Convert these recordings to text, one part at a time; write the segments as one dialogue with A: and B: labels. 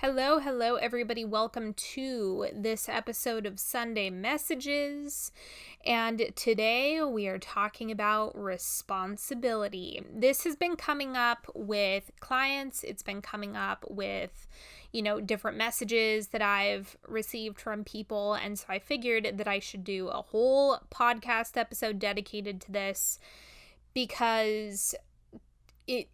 A: Hello, everybody. Welcome to this episode of Sunday Messages. And today we are talking about responsibility. This has been coming up with clients, it's been coming up with, different messages that I've received from people. And so I figured that I should do a whole podcast episode dedicated to this because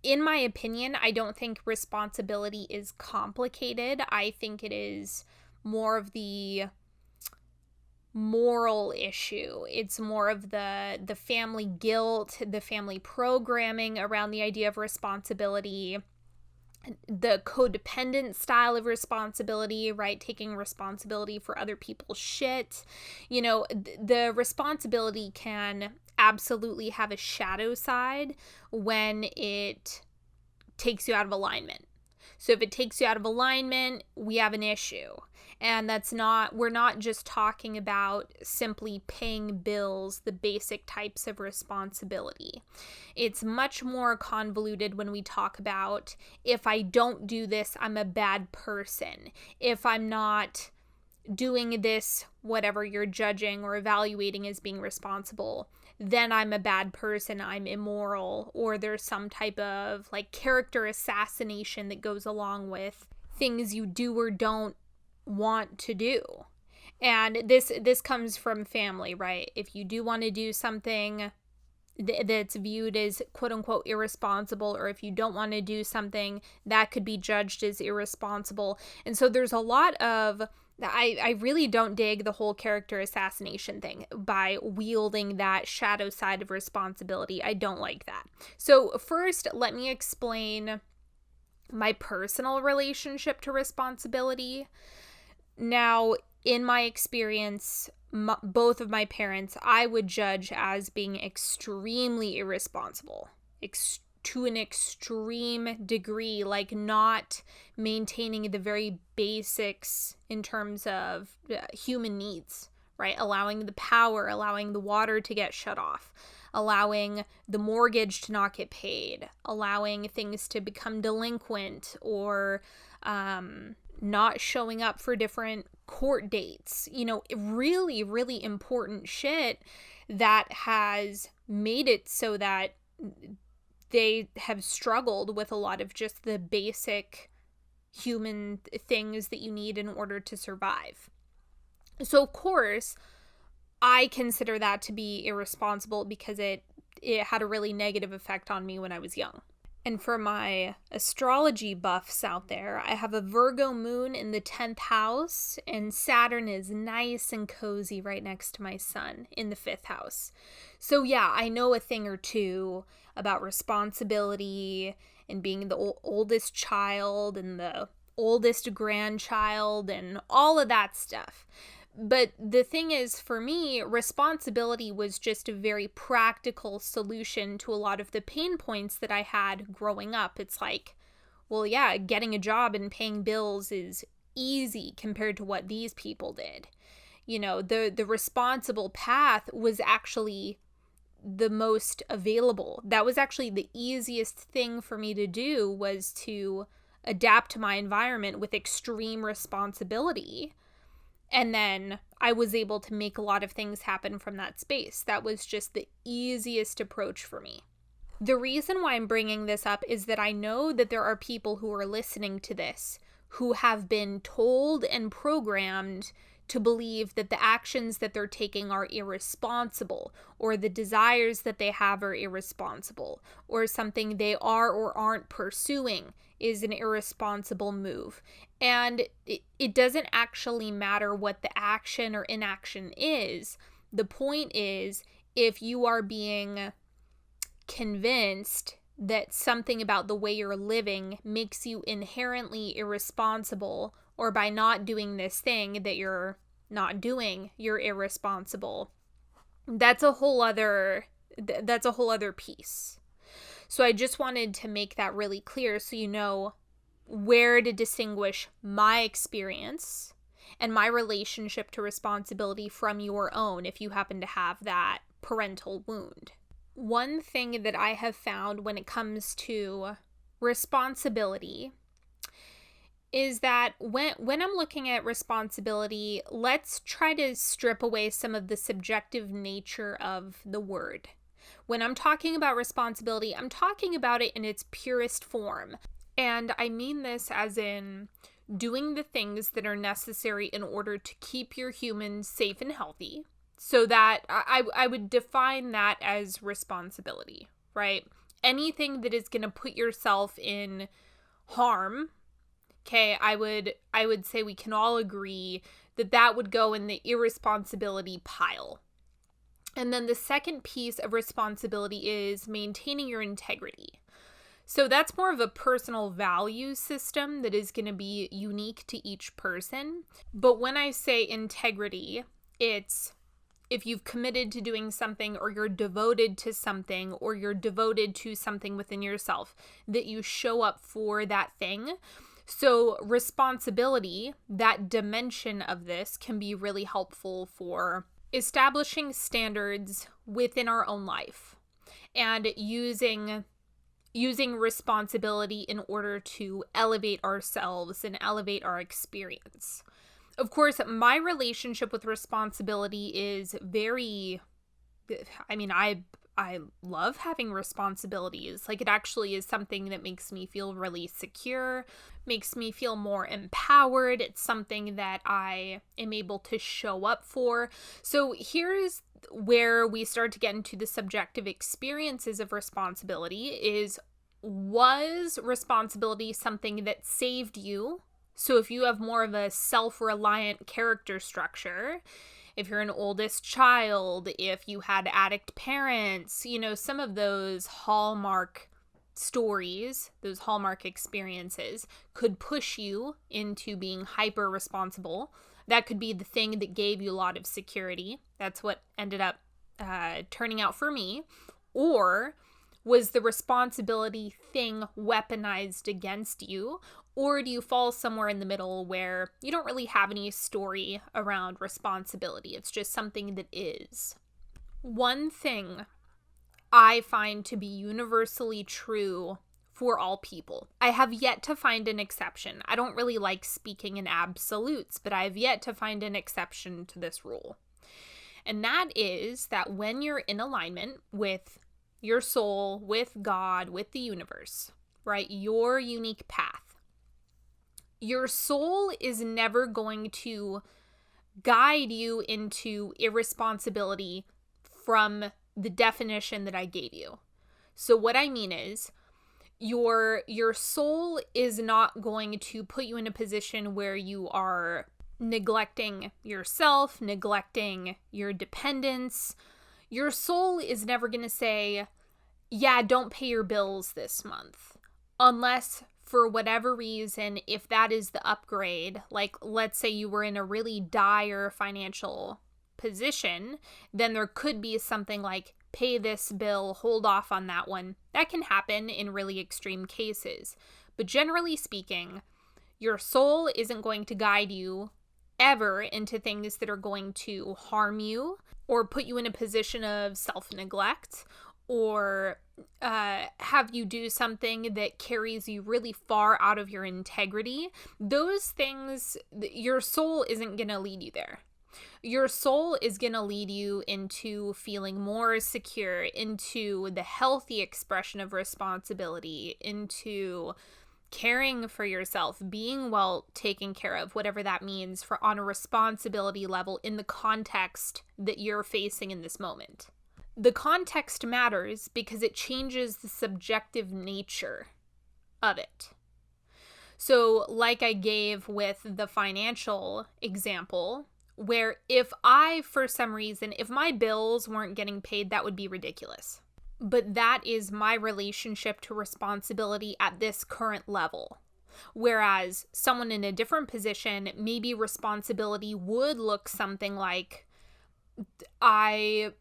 A: in my opinion, I don't think responsibility is complicated. I think it is more of the moral issue. It's more of the family guilt, the family programming around the idea of responsibility, the codependent style of responsibility, right? Taking responsibility for other people's shit. The responsibility can absolutely have a shadow side when it takes you out of alignment. So if it takes you out of alignment, we have an issue. And we're not just talking about simply paying bills, the basic types of responsibility. It's much more convoluted when we talk about, if I don't do this, I'm a bad person. If I'm not doing this, whatever you're judging or evaluating as being responsible, then I'm a bad person, I'm immoral, or there's some type of character assassination that goes along with things you do or don't want to do. And this comes from family, right? If you do want to do something that's viewed as quote unquote irresponsible, or if you don't want to do something that could be judged as irresponsible. And so there's a lot of I really don't dig the whole character assassination thing by wielding that shadow side of responsibility. I don't like that. So first, let me explain my personal relationship to responsibility. Now, in my experience, both of my parents, I would judge as being extremely irresponsible, to an extreme degree, not maintaining the very basics in terms of human needs, right? Allowing the power, allowing the water to get shut off, allowing the mortgage to not get paid, allowing things to become delinquent, or not showing up for different court dates. Really, really important shit that has made it so that they have struggled with a lot of just the basic human things that you need in order to survive. So, of course, I consider that to be irresponsible because it had a really negative effect on me when I was young. And for my astrology buffs out there, I have a Virgo moon in the 10th house, and Saturn is nice and cozy right next to my sun in the 5th house. So yeah, I know a thing or two about responsibility and being the oldest child and the oldest grandchild and all of that stuff. But the thing is, for me, responsibility was just a very practical solution to a lot of the pain points that I had growing up. It's well, yeah, getting a job and paying bills is easy compared to what these people did. The responsible path was actually the most available. That was actually the easiest thing for me to do, was to adapt to my environment with extreme responsibility. And then I was able to make a lot of things happen from that space. That was just the easiest approach for me. The reason why I'm bringing this up is that I know that there are people who are listening to this who have been told and programmed to believe that the actions that they're taking are irresponsible, or the desires that they have are irresponsible, or something they are or aren't pursuing is an irresponsible move. And it doesn't actually matter what the action or inaction is. The point is, if you are being convinced that something about the way you're living makes you inherently irresponsible, or by not doing this thing that you're not doing, you're irresponsible, that's a whole other piece. So I just wanted to make that really clear so you know where to distinguish my experience and my relationship to responsibility from your own if you happen to have that parental wound. One thing that I have found when it comes to responsibility is that when I'm looking at responsibility, let's try to strip away some of the subjective nature of the word. When I'm talking about responsibility, I'm talking about it in its purest form. And I mean this as in doing the things that are necessary in order to keep your humans safe and healthy. So that I would define that as responsibility, right? Anything that is going to put yourself in harm. Okay, I would say we can all agree that that would go in the irresponsibility pile. And then the second piece of responsibility is maintaining your integrity. So that's more of a personal value system that is going to be unique to each person. But when I say integrity, it's if you've committed to doing something, or you're devoted to something, or you're devoted to something within yourself, that you show up for that thing. So responsibility, that dimension of this, can be really helpful for establishing standards within our own life and using responsibility in order to elevate ourselves and elevate our experience. Of course, my relationship with responsibility is very, I love having responsibilities. Like, it actually is something that makes me feel really secure, makes me feel more empowered. It's something that I am able to show up for. So here's where we start to get into the subjective experiences of responsibility. Was responsibility something that saved you? So if you have more of a self-reliant character structure, if you're an oldest child, if you had addict parents, some of those hallmark stories, those hallmark experiences could push you into being hyper responsible. That could be the thing that gave you a lot of security. That's what ended up turning out for me. Or was the responsibility thing weaponized against you? Or do you fall somewhere in the middle where you don't really have any story around responsibility? It's just something that is. One thing I find to be universally true for all people. I have yet to find an exception. I don't really like speaking in absolutes, but I have yet to find an exception to this rule. And that is that when you're in alignment with your soul, with God, with the universe, right? Your unique path. Your soul is never going to guide you into irresponsibility from the definition that I gave you. So what I mean is, your soul is not going to put you in a position where you are neglecting yourself, neglecting your dependence. Your soul is never going to say, yeah, don't pay your bills this month. Unless, for whatever reason, if that is the upgrade, like let's say you were in a really dire financial position, then there could be something like, pay this bill, hold off on that one. That can happen in really extreme cases. But generally speaking, your soul isn't going to guide you ever into things that are going to harm you or put you in a position of self-neglect or have you do something that carries you really far out of your integrity. Those things, your soul isn't going to lead you there. Your soul is going to lead you into feeling more secure, into the healthy expression of responsibility, into caring for yourself, being well taken care of, whatever that means for on a responsibility level in the context that you're facing in this moment. The context matters because it changes the subjective nature of it. So, like I gave with the financial example, where if I, for some reason, if my bills weren't getting paid, that would be ridiculous. But that is my relationship to responsibility at this current level. Whereas someone in a different position, maybe responsibility would look something like, I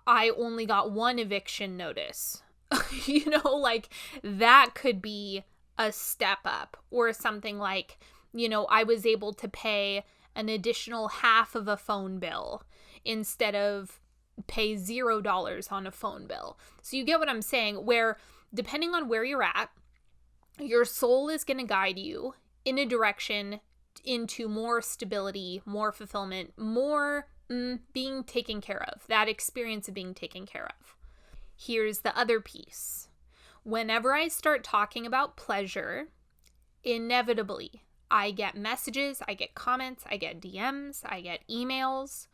A: only got one eviction notice. Like that could be a step up, or something like, I was able to pay an additional half of a phone bill instead of pay $0 on a phone bill. So you get what I'm saying, where depending on where you're at, your soul is going to guide you in a direction into more stability, more fulfillment, more being taken care of, that experience of being taken care of. Here's the other piece. Whenever I start talking about pleasure, inevitably, I get messages, I get comments, I get DMs, I get emails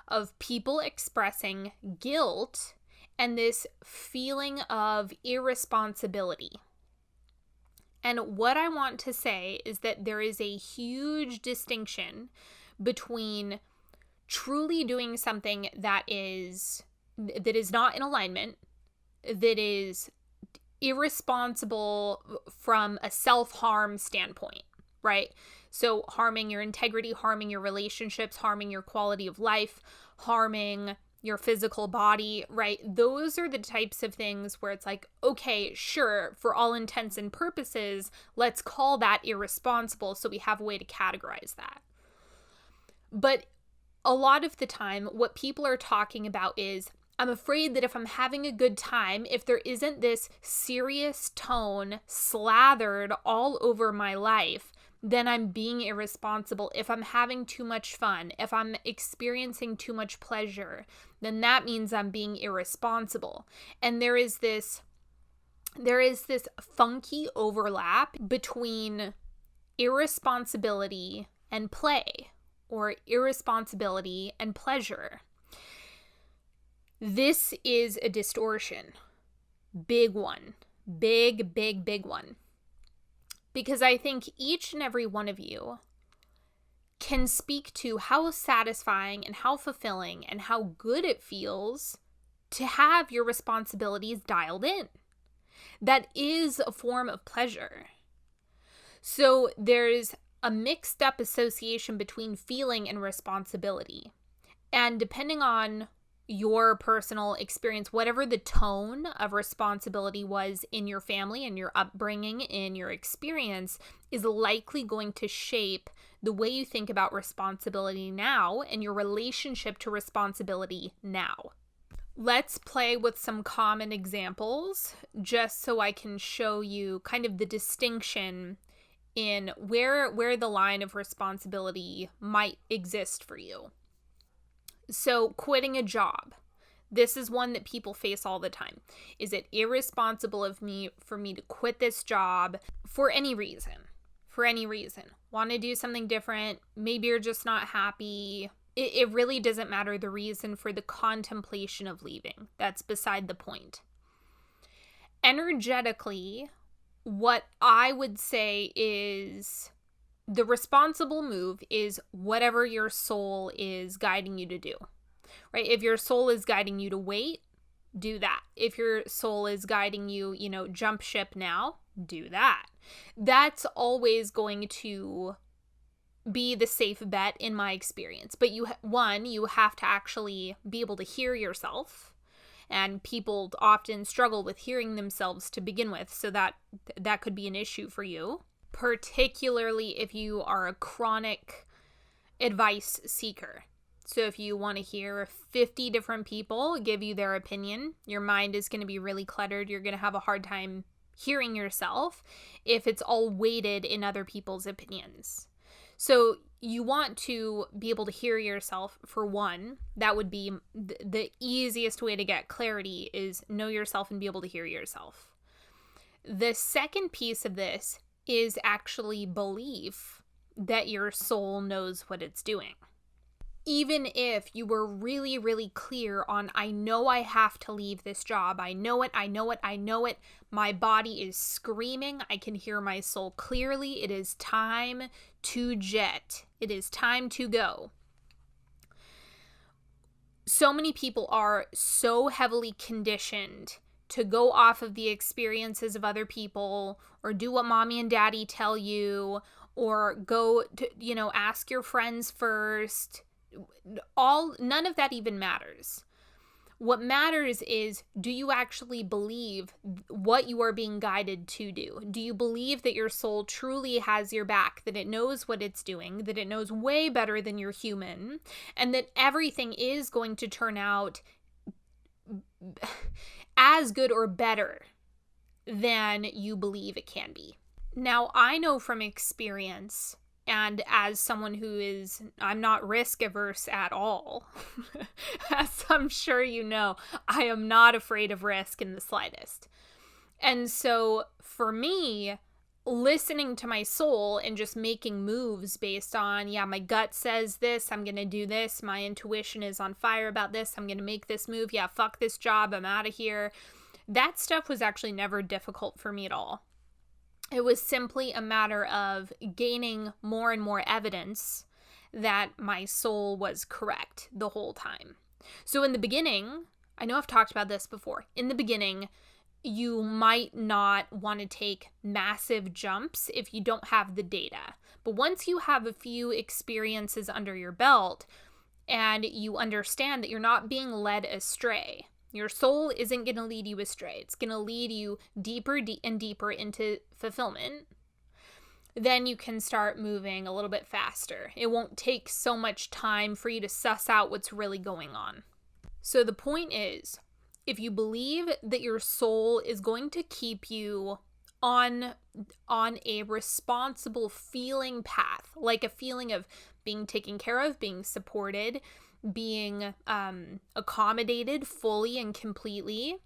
A: of people expressing guilt and this feeling of irresponsibility. And what I want to say is that there is a huge distinction between truly doing something that is not in alignment, that is irresponsible from a self-harm standpoint, right? So harming your integrity, harming your relationships, harming your quality of life, harming your physical body, right? Those are the types of things where it's like, okay, sure, for all intents and purposes, let's call that irresponsible so we have a way to categorize that. But a lot of the time, what people are talking about is, I'm afraid that if I'm having a good time, if there isn't this serious tone slathered all over my life, then I'm being irresponsible. If I'm having too much fun, if I'm experiencing too much pleasure, then that means I'm being irresponsible. And there is this funky overlap between irresponsibility and play, or irresponsibility and pleasure. This is a distortion. Big one. Big, big, big one. Because I think each and every one of you can speak to how satisfying and how fulfilling and how good it feels to have your responsibilities dialed in. That is a form of pleasure. So there's a mixed up association between feeling and responsibility. And depending on your personal experience, whatever the tone of responsibility was in your family and your upbringing, in your experience, is likely going to shape the way you think about responsibility now and your relationship to responsibility now. Let's play with some common examples just so I can show you kind of the distinction in where the line of responsibility might exist for you. So quitting a job. This is one that people face all the time. Is it irresponsible for me to quit this job for any reason? For any reason. Want to do something different? Maybe you're just not happy. It really doesn't matter the reason for the contemplation of leaving. That's beside the point. Energetically, what I would say is the responsible move is whatever your soul is guiding you to do, right? If your soul is guiding you to wait, do that. If your soul is guiding you, jump ship now, do that. That's always going to be the safe bet in my experience. But you have to actually be able to hear yourself. And people often struggle with hearing themselves to begin with, so that could be an issue for you. Particularly if you are a chronic advice seeker. So if you want to hear 50 different people give you their opinion, your mind is going to be really cluttered. You're going to have a hard time hearing yourself if it's all weighted in other people's opinions. So you want to be able to hear yourself, for one. That would be the easiest way to get clarity, is know yourself and be able to hear yourself. The second piece of this is actually belief that your soul knows what it's doing. Even if you were really, really clear on, I know I have to leave this job. I know it. My body is screaming. I can hear my soul clearly. It is time to jet. It is time to go. So many people are so heavily conditioned to go off of the experiences of other people, or do what mommy and daddy tell you, or go to, ask your friends first. None of that even matters. What matters is, do you actually believe what you are being guided to do? Do you believe that your soul truly has your back, that it knows what it's doing, that it knows way better than your human, and that everything is going to turn out as good or better than you believe it can be? Now, I know from experience, and as someone I'm not risk averse at all, as I'm sure you know, I am not afraid of risk in the slightest. And so for me, listening to my soul and just making moves based on, yeah, my gut says this, I'm going to do this. My intuition is on fire about this. I'm going to make this move. Yeah, fuck this job. I'm out of here. That stuff was actually never difficult for me at all. It was simply a matter of gaining more and more evidence that my soul was correct the whole time. So in the beginning, I know I've talked about this before. In the beginning, you might not want to take massive jumps if you don't have the data. But once you have a few experiences under your belt and you understand that you're not being led astray, your soul isn't going to lead you astray. It's going to lead you deeper and deeper into fulfillment. Then you can start moving a little bit faster. It won't take so much time for you to suss out what's really going on. So the point is, if you believe that your soul is going to keep you on a responsible feeling path, like a feeling of being taken care of, being supported, being accommodated fully and completely,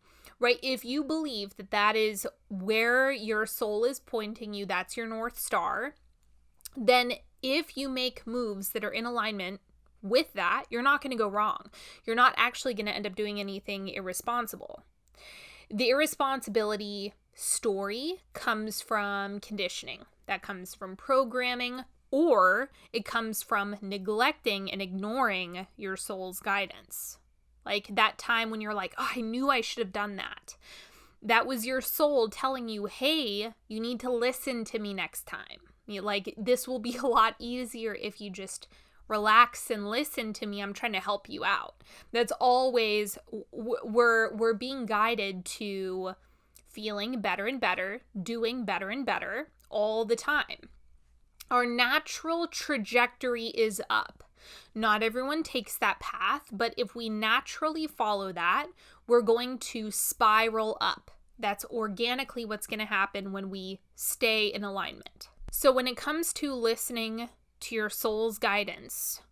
A: right? If you believe that that is where your soul is pointing you, that's your North Star, then if you make moves that are in alignment with that, you're not going to go wrong. You're not actually going to end up doing anything irresponsible. The irresponsibility story comes from conditioning. That comes from programming, or it comes from neglecting and ignoring your soul's guidance. Like that time when you're like, oh, I knew I should have done that. That was your soul telling you, hey, you need to listen to me next time. Like, this will be a lot easier if you just relax and listen to me. I'm trying to help you out. That's always, we're being guided to feeling better and better, doing better and better all the time. Our natural trajectory is up. Not everyone takes that path, but if we naturally follow that, we're going to spiral up. That's organically what's going to happen when we stay in alignment. So when it comes to listening to your soul's guidance,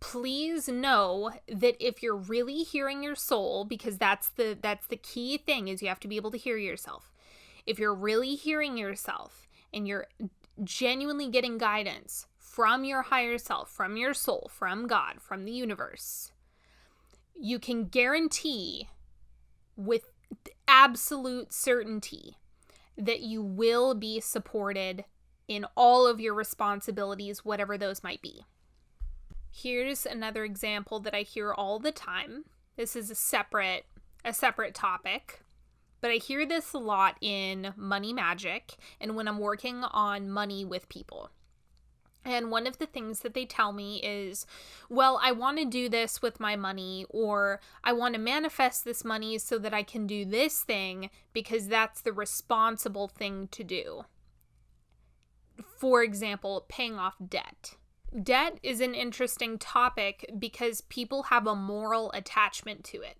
A: please know that if you're really hearing your soul, because that's the key thing, is you have to be able to hear yourself. If you're really hearing yourself and you're genuinely getting guidance from your higher self, from your soul, from God, from the universe, you can guarantee with absolute certainty that you will be supported in all of your responsibilities, whatever those might be. Here's another example that I hear all the time. This is a separate topic, but I hear this a lot in Money Magic and when I'm working on money with people. And one of the things that they tell me is, well, I want to do this with my money, or I want to manifest this money so that I can do this thing because that's the responsible thing to do. For example, paying off debt. Debt is an interesting topic because people have a moral attachment to it.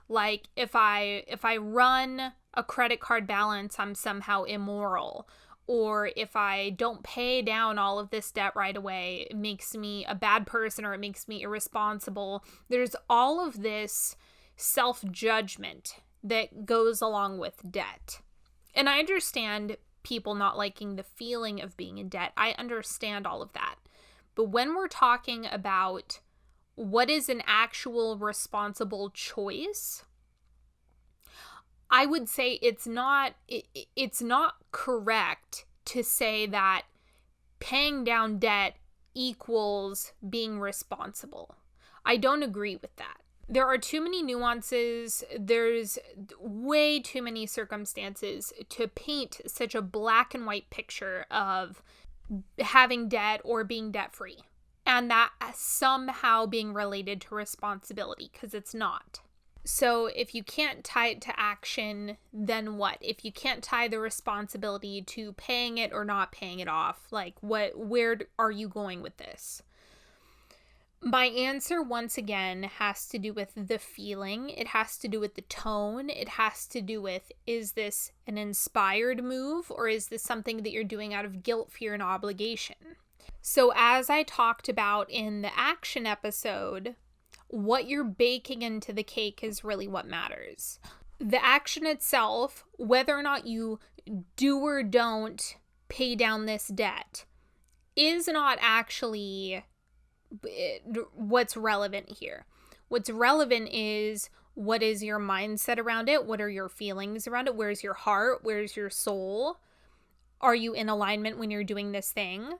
A: Like if I run a credit card balance, I'm somehow immoral. Or if I don't pay down all of this debt right away, it makes me a bad person or it makes me irresponsible. There's all of this self-judgment that goes along with debt. And I understand people not liking the feeling of being in debt. I understand all of that. But when we're talking about what is an actual responsible choice, I would say it's not correct to say that paying down debt equals being responsible. I don't agree with that. There are too many nuances. There's way too many circumstances to paint such a black and white picture of having debt or being debt-free, and that somehow being related to responsibility, because it's not. So if you can't tie it to action, then what? If you can't tie the responsibility to paying it or not paying it off, like where are you going with this? My answer, once again, has to do with the feeling. It has to do with the tone. It has to do with, is this an inspired move, or is this something that you're doing out of guilt, fear, and obligation? So as I talked about in the action episode, what you're baking into the cake is really what matters. The action itself, whether or not you do or don't pay down this debt, is not actually what's relevant here. What's relevant is, what is your mindset around it? What are your feelings around it? Where's your heart? Where's your soul? Are you in alignment when you're doing this thing?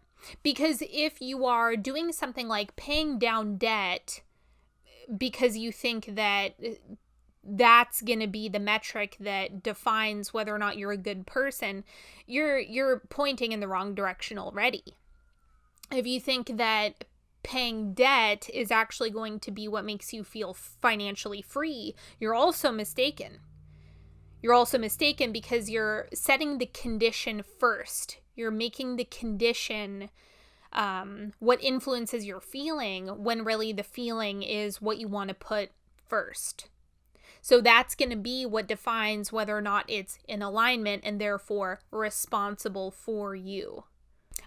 A: Because if you are doing something like paying down debt because you think that that's going to be the metric that defines whether or not you're a good person, you're pointing in the wrong direction already. If you think that paying debt is actually going to be what makes you feel financially free, you're also mistaken. You're also mistaken because you're setting the condition first. You're making the condition what influences your feeling, when really the feeling is what you want to put first. So that's going to be what defines whether or not it's in alignment and therefore responsible for you.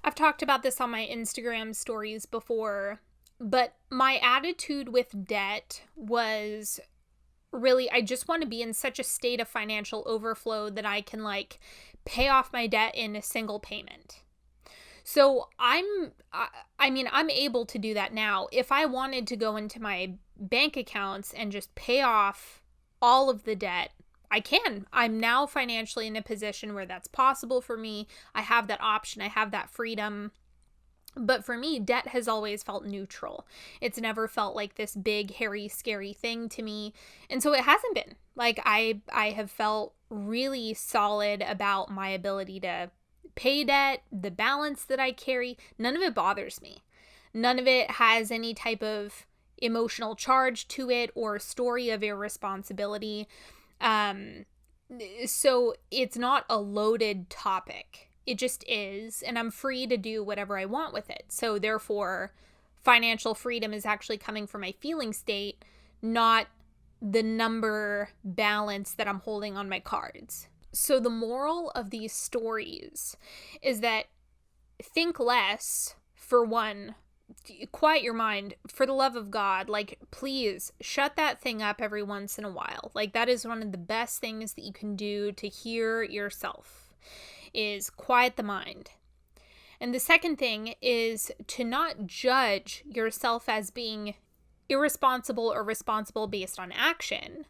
A: I've talked about this on my Instagram stories before, but my attitude with debt was really, I just want to be in such a state of financial overflow that I can pay off my debt in a single payment. So I'm able to do that now. If I wanted to go into my bank accounts and just pay off all of the debt, I can. I'm now financially in a position where that's possible for me. I have that option. I have that freedom. But for me, debt has always felt neutral. It's never felt like this big, hairy, scary thing to me. And so it hasn't been. I have felt really solid about my ability to pay debt, the balance that I carry. None of it bothers me. None of it has any type of emotional charge to it or story of irresponsibility. So it's not a loaded topic. It just is, and I'm free to do whatever I want with it. So therefore, financial freedom is actually coming from my feeling state, not the number balance that I'm holding on my cards. So the moral of these stories is that think less, for one. Quiet your mind, for the love of God. Please shut that thing up every once in a while. That is one of the best things that you can do to hear yourself, is quiet the mind. And the second thing is to not judge yourself as being irresponsible or responsible based on action.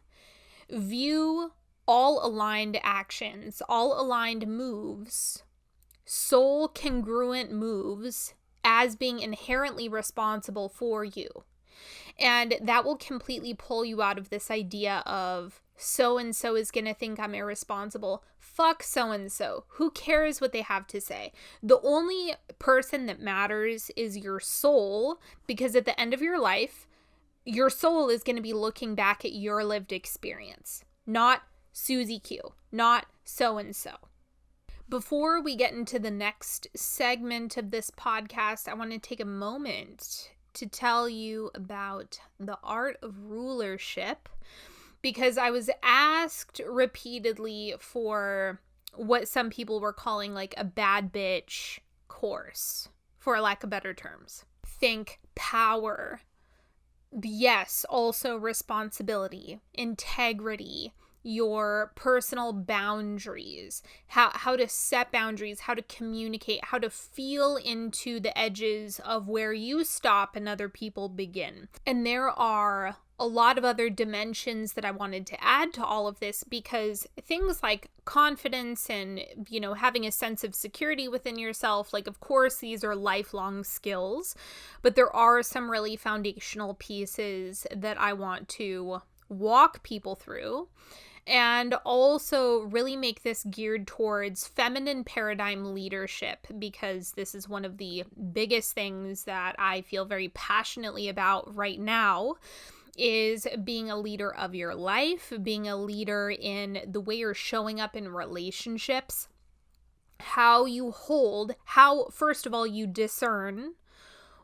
A: View all aligned actions, all aligned moves, soul congruent moves, as being inherently responsible for you. And that will completely pull you out of this idea of so-and-so is going to think I'm irresponsible. Fuck so-and-so. Who cares what they have to say? The only person that matters is your soul, because at the end of your life, your soul is going to be looking back at your lived experience, not Susie Q, not so-and-so. Before we get into the next segment of this podcast, I want to take a moment to tell you about the art of rulership, because I was asked repeatedly for what some people were calling a bad bitch course, for lack of better terms. Think power. Yes, also responsibility, integrity, your personal boundaries, how to set boundaries, how to communicate, how to feel into the edges of where you stop and other people begin. And there are a lot of other dimensions that I wanted to add to all of this, because things like confidence and, having a sense of security within yourself, of course, these are lifelong skills, but there are some really foundational pieces that I want to walk people through. And also really make this geared towards feminine paradigm leadership, because this is one of the biggest things that I feel very passionately about right now, is being a leader of your life, being a leader in the way you're showing up in relationships, how you hold, how, first of all, you discern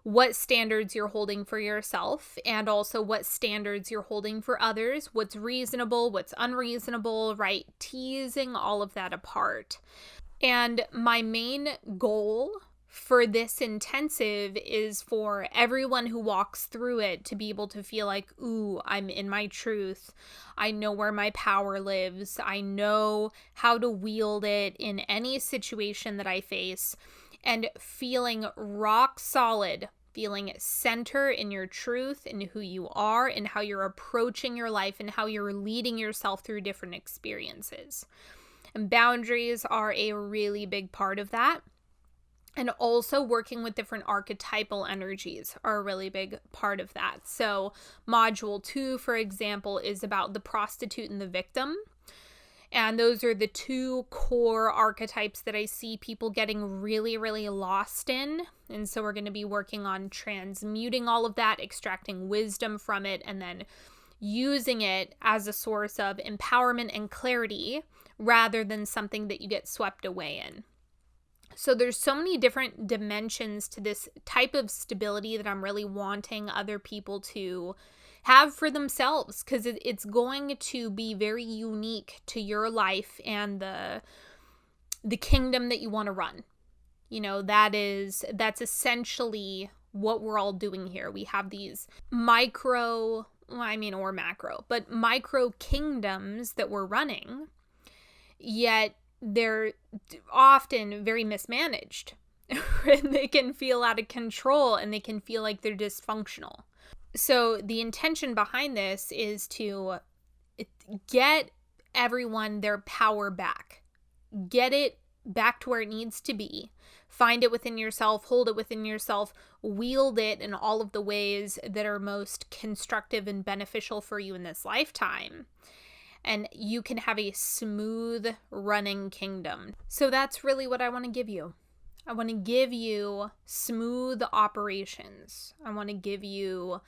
A: what standards you're holding for yourself and also what standards you're holding for others, what's reasonable, what's unreasonable, right? Teasing all of that apart. And my main goal for this intensive is for everyone who walks through it to be able to feel like, ooh, I'm in my truth. I know where my power lives. I know how to wield it in any situation that I face. And feeling rock solid, feeling center in your truth and who you are and how you're approaching your life and how you're leading yourself through different experiences. And boundaries are a really big part of that. And also working with different archetypal energies are a really big part of that. So module 2, for example, is about the prostitute and the victim. And those are the two core archetypes that I see people getting really, really lost in. And so we're going to be working on transmuting all of that, extracting wisdom from it, and then using it as a source of empowerment and clarity rather than something that you get swept away in. So there's so many different dimensions to this type of stability that I'm really wanting other people to have for themselves, because it's going to be very unique to your life and the kingdom that you want to run. You know, that's essentially what we're all doing here. We have these micro kingdoms that we're running, yet they're often very mismanaged. And they can feel out of control and they can feel like they're dysfunctional. So the intention behind this is to get everyone their power back. Get it back to where it needs to be. Find it within yourself, hold it within yourself, wield it in all of the ways that are most constructive and beneficial for you in this lifetime. And you can have a smooth running kingdom. So that's really what I want to give you. I want to give you smooth operations. I want to give you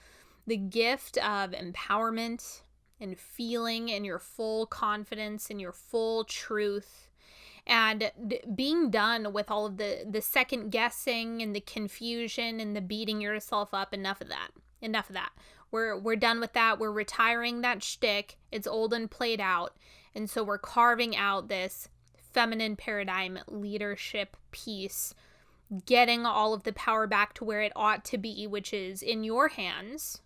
A: the gift of empowerment and feeling in your full confidence and your full truth, and being done with all of the second guessing and the confusion and the beating yourself up. Enough of that. We're done with that. We're retiring that shtick. It's old and played out. And so we're carving out this feminine paradigm leadership piece, getting all of the power back to where it ought to be, which is in your hands.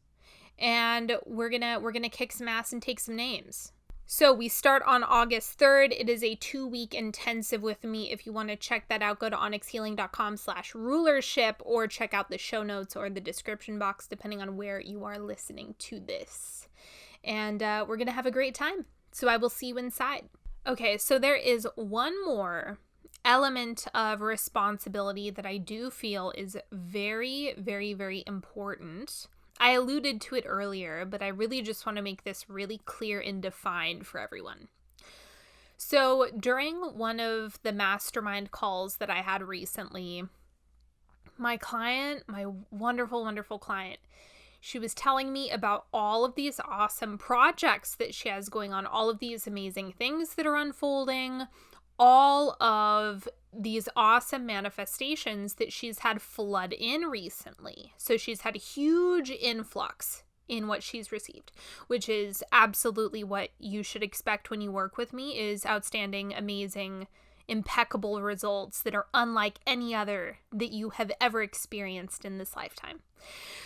A: And we're gonna kick some ass and take some names. So we start on August 3rd. It is a 2-week intensive with me. If you want to check that out, go to onyxhealing.com/rulership or check out the show notes or the description box, depending on where you are listening to this. And we're going to have a great time. So I will see you inside. Okay, so there is one more element of responsibility that I do feel is very, very, very important. I alluded to it earlier, but I really just want to make this really clear and defined for everyone. So during one of the mastermind calls that I had recently, my client, my wonderful, wonderful client, she was telling me about all of these awesome projects that she has going on, all of these amazing things that are unfolding, all of these awesome manifestations that she's had flood in recently. So she's had a huge influx in what she's received, which is absolutely what you should expect when you work with me, is outstanding, amazing, impeccable results that are unlike any other that you have ever experienced in this lifetime.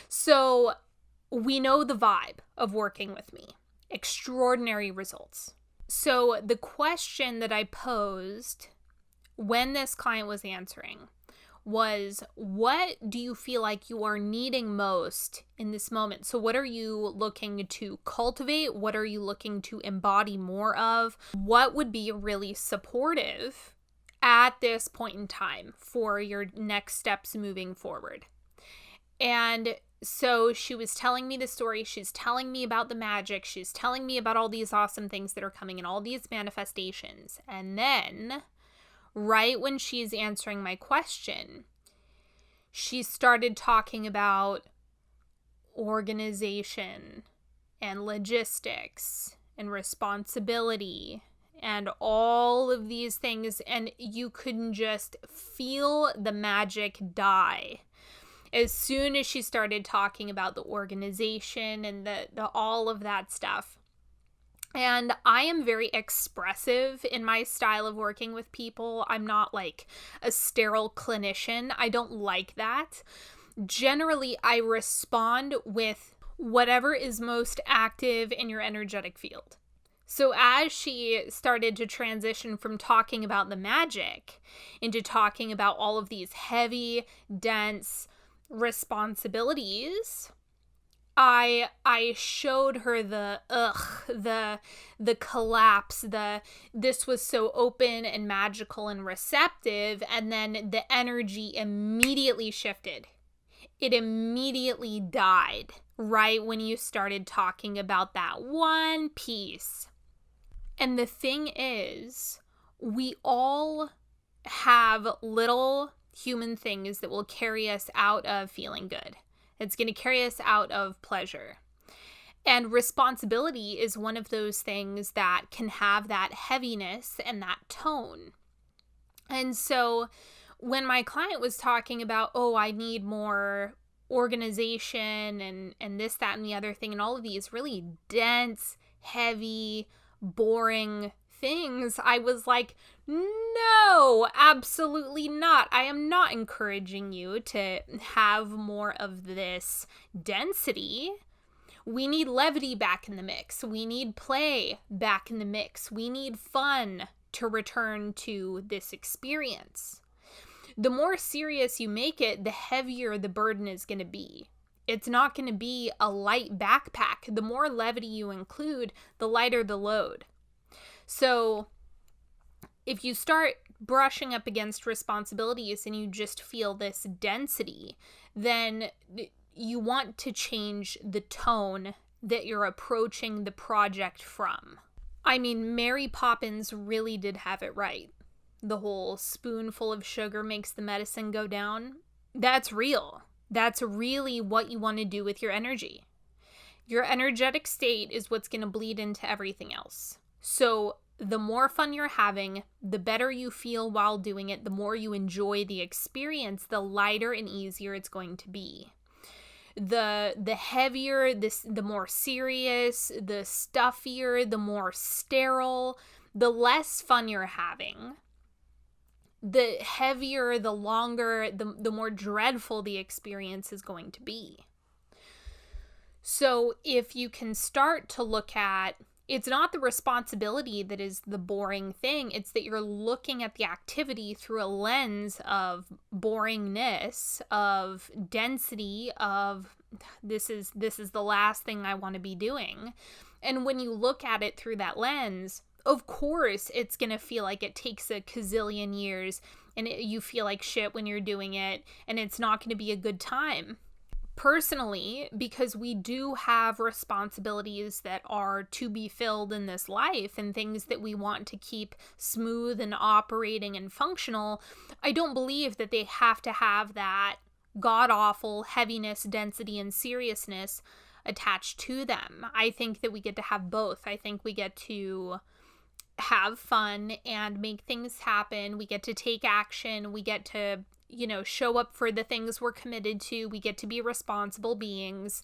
A: So we know the vibe of working with me. Extraordinary results. So the question that I posed when this client was answering was, what do you feel like you are needing most in this moment? So what are you looking to cultivate? What are you looking to embody more of? What would be really supportive at this point in time for your next steps moving forward? And so she was telling me the story. She's telling me about the magic. She's telling me about all these awesome things that are coming and all these manifestations. And then, right when she's answering my question, she started talking about organization and logistics and responsibility and all of these things. And you couldn't just feel the magic die. As soon as she started talking about the organization and the all of that stuff. And I am very expressive in my style of working with people. I'm not like a sterile clinician. I don't like that. Generally, I respond with whatever is most active in your energetic field. So as she started to transition from talking about the magic into talking about all of these heavy, dense responsibilities, I showed her the collapse, this was so open and magical and receptive, and then the energy immediately shifted. It immediately died right when you started talking about that one piece. And the thing is, we all have little human things that will carry us out of feeling good. It's going to carry us out of pleasure. And responsibility is one of those things that can have that heaviness and that tone. And so when my client was talking about, oh, I need more organization and this, that, and the other thing, and all of these really dense, heavy, boring things, I was like, no, absolutely not. I am not encouraging you to have more of this density. We need levity back in the mix. We need play back in the mix. We need fun to return to this experience. The more serious you make it, the heavier the burden is going to be. It's not going to be a light backpack. The more levity you include, the lighter the load. So if you start brushing up against responsibilities and you just feel this density, then you want to change the tone that you're approaching the project from. I mean, Mary Poppins really did have it right. The whole spoonful of sugar makes the medicine go down. That's real. That's really what you want to do with your energy. Your energetic state is what's going to bleed into everything else. So the more fun you're having, the better you feel while doing it, the more you enjoy the experience, the lighter and easier it's going to be. The heavier, the more serious, the stuffier, the more sterile, the less fun you're having. The heavier, the longer, the more dreadful the experience is going to be. So if you can start to look at, it's not the responsibility that is the boring thing, it's that you're looking at the activity through a lens of boringness, of density, of this is the last thing I want to be doing. And when you look at it through that lens, of course it's going to feel like it takes a gazillion years and you feel like shit when you're doing it, and it's not going to be a good time. Personally, because we do have responsibilities that are to be filled in this life and things that we want to keep smooth and operating and functional, I don't believe that they have to have that god-awful heaviness, density, and seriousness attached to them. I think that we get to have both. I think we get to have fun and make things happen. We get to take action. We get to show up for the things we're committed to. We get to be responsible beings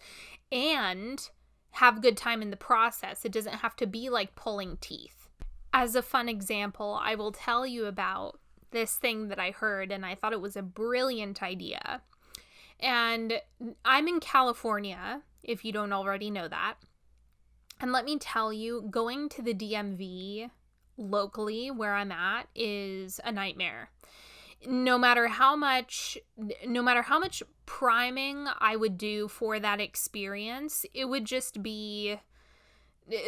A: and have good time in the process. It doesn't have to be like pulling teeth. As a fun example, I will tell you about this thing that I heard, and I thought it was a brilliant idea. And I'm in California, if you don't already know that. And let me tell you, going to the DMV locally where I'm at is a nightmare. No matter how much priming I would do for that experience, it would just be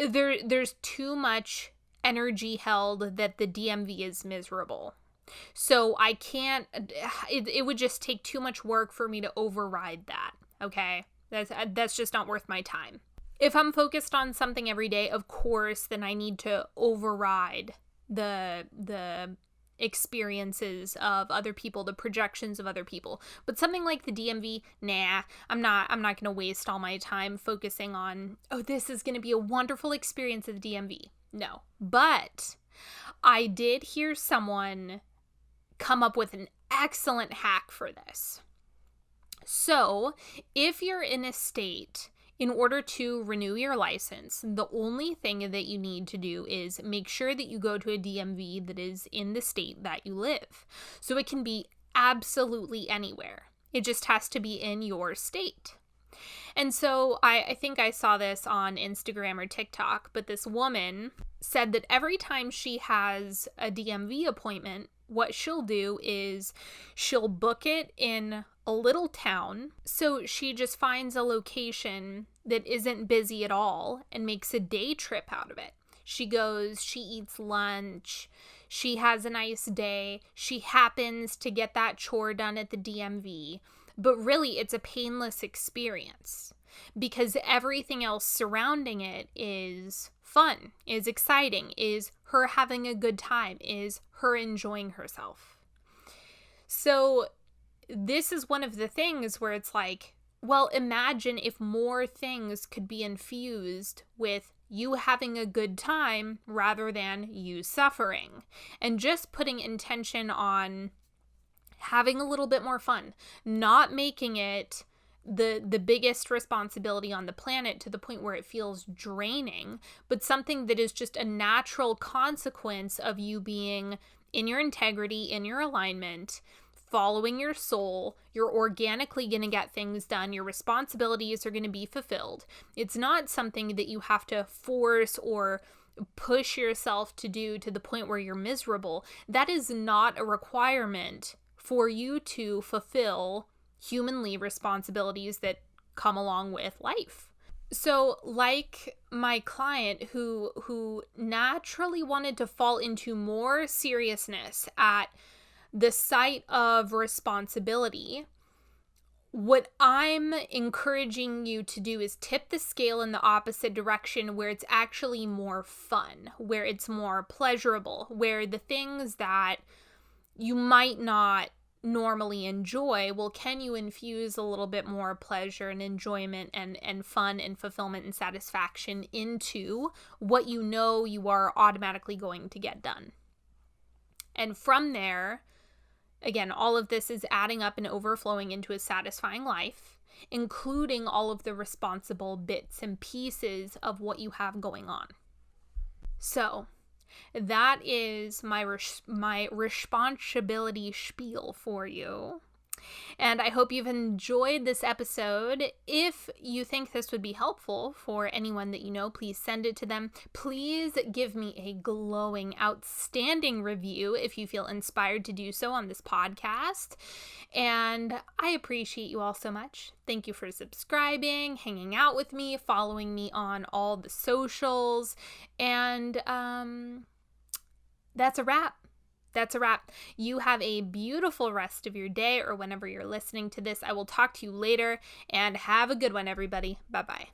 A: there's too much energy held that the DMV is miserable. So I can't, it would just take too much work for me to override that. Okay. That's just not worth my time. If I'm focused on something every day, of course, then I need to override the experiences of other people, the projections of other people. But something like the DMV, nah, I'm not going to waste all my time focusing on, oh, this is going to be a wonderful experience at the DMV. No. But I did hear someone come up with an excellent hack for this. So if you're in a state, in order to renew your license, the only thing that you need to do is make sure that you go to a DMV that is in the state that you live. So it can be absolutely anywhere. It just has to be in your state. And so I think I saw this on Instagram or TikTok, but this woman said that every time she has a DMV appointment, what she'll do is she'll book it in a little town. So she just finds a location that isn't busy at all and makes a day trip out of it. She goes, she eats lunch, she has a nice day, she happens to get that chore done at the DMV. But really, it's a painless experience because everything else surrounding it is fun, is exciting, is her having a good time, is her enjoying herself. So this is one of the things where it's like, well, imagine if more things could be infused with you having a good time rather than you suffering, and just putting intention on having a little bit more fun, not making it the biggest responsibility on the planet to the point where it feels draining, but something that is just a natural consequence of you being in your integrity, in your alignment, following your soul. You're organically going to get things done. Your responsibilities are going to be fulfilled. It's not something that you have to force or push yourself to do to the point where you're miserable. That is not a requirement for you to fulfill humanly responsibilities that come along with life. So like my client who naturally wanted to fall into more seriousness at the sight of responsibility, what I'm encouraging you to do is tip the scale in the opposite direction, where it's actually more fun, where it's more pleasurable, where the things that you might not normally enjoy, well, can you infuse a little bit more pleasure and enjoyment and fun and fulfillment and satisfaction into what you know you are automatically going to get done? And from there, again, all of this is adding up and overflowing into a satisfying life, including all of the responsible bits and pieces of what you have going on. So that is my responsibility spiel for you. And I hope you've enjoyed this episode. If you think this would be helpful for anyone that you know, please send it to them. Please give me a glowing, outstanding review if you feel inspired to do so on this podcast. And I appreciate you all so much. Thank you for subscribing, hanging out with me, following me on all the socials. And that's a wrap. That's a wrap. You have a beautiful rest of your day or whenever you're listening to this. I will talk to you later, and have a good one, everybody. Bye-bye.